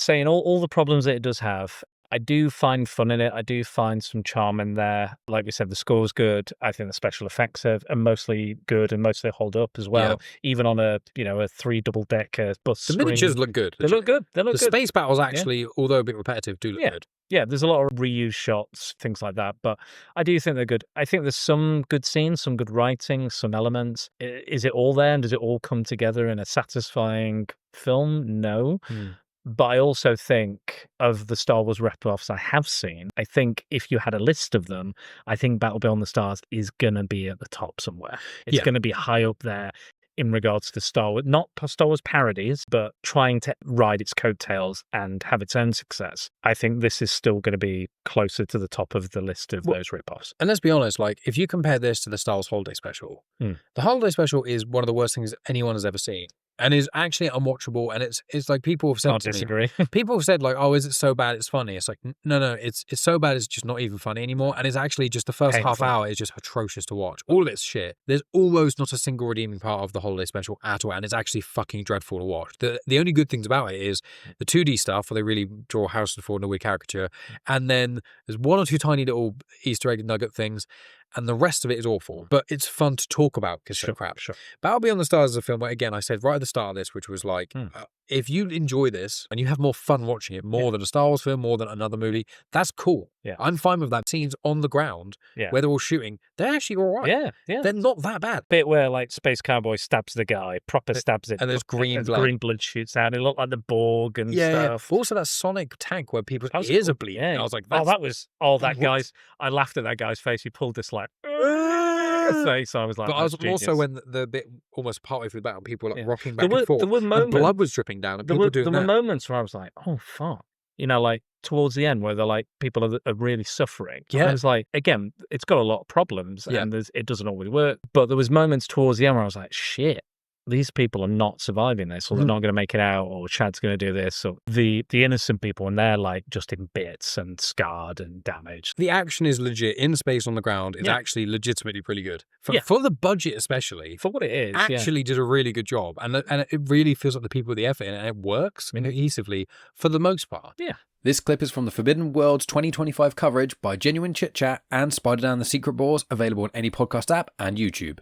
saying all the problems that it does have, I do find fun in it. I do find some charm in there. Like we said, the score's good. I think the special effects are mostly good and mostly hold up as well. Even on a 3 double-decker bus The screen. miniatures look good. They look good. They look good. The space battles actually, although a bit repetitive, do look good. Yeah, there's a lot of reused shots, things like that, but I do think they're good. I think there's some good scenes, some good writing, some elements. Is it all there, and does it all come together in a satisfying film? No. But I also think of the Star Wars rip-offs I have seen, I think if you had a list of them, I think Battle Beyond the Stars is going to be at the top somewhere. It's going to be high up there in regards to Star Wars, not Star Wars parodies, but trying to ride its coattails and have its own success. I think this is still going to be closer to the top of the list of those rip-offs. And let's be honest, like, if you compare this to the Star Wars Holiday Special, the Holiday Special is one of the worst things anyone has ever seen. And is actually unwatchable, and it's like people have said Can't disagree. People have said like, oh, is it so bad it's funny? It's like, no, it's so bad it's just not even funny anymore, and it's actually just the first half hour is just atrocious to watch. All of it's shit. There's almost not a single redeeming part of the Holiday Special at all, and it's actually fucking dreadful to watch. The only good things about it is the 2D stuff, where they really draw Harrison Ford in a weird caricature, and then there's one or two tiny little Easter egg nugget things, and the rest of it is awful. But it's fun to talk about because it's crap. Battle Beyond the Stars is a film where, again, I said right at the start of this, which was like, if you enjoy this and you have more fun watching it, more than a Star Wars film, more than another movie, that's cool. I'm fine with that. Scenes on the ground where they're all shooting, they're actually all right. They're not that bad. Bit where like Space Cowboy stabs the guy, proper stabs it, and there's green blood. Green blood shoots out. It looked like the Borg and stuff. Also, that Sonic tank where people's ears are bleeding. I was like, that guy's. I laughed at that guy's face. He pulled this like face. I was like, but I was genius. Also when the bit almost partway through the battle, people were like rocking back and forth. And blood was dripping down, and people doing that. There were moments where I was like, oh fuck. Like towards the end where they're like, people are really suffering. And I was like, again, it's got a lot of problems and it doesn't always work. But there was moments towards the end where I was like, shit, these people are not surviving this, or they're not going to make it out, or Chad's going to do this, or the innocent people, and they're like just in bits and scarred and damaged. The action is legit. In space on the ground is actually legitimately pretty good. For the budget especially. For what it is. Actually did a really good job. And it really feels like the people with the effort in it, and it works cohesively for the most part. Yeah. This clip is from the Forbidden Worlds 2025 coverage by Genuine Chit-Chat and Spider Down the Secret Wars, available on any podcast app and YouTube.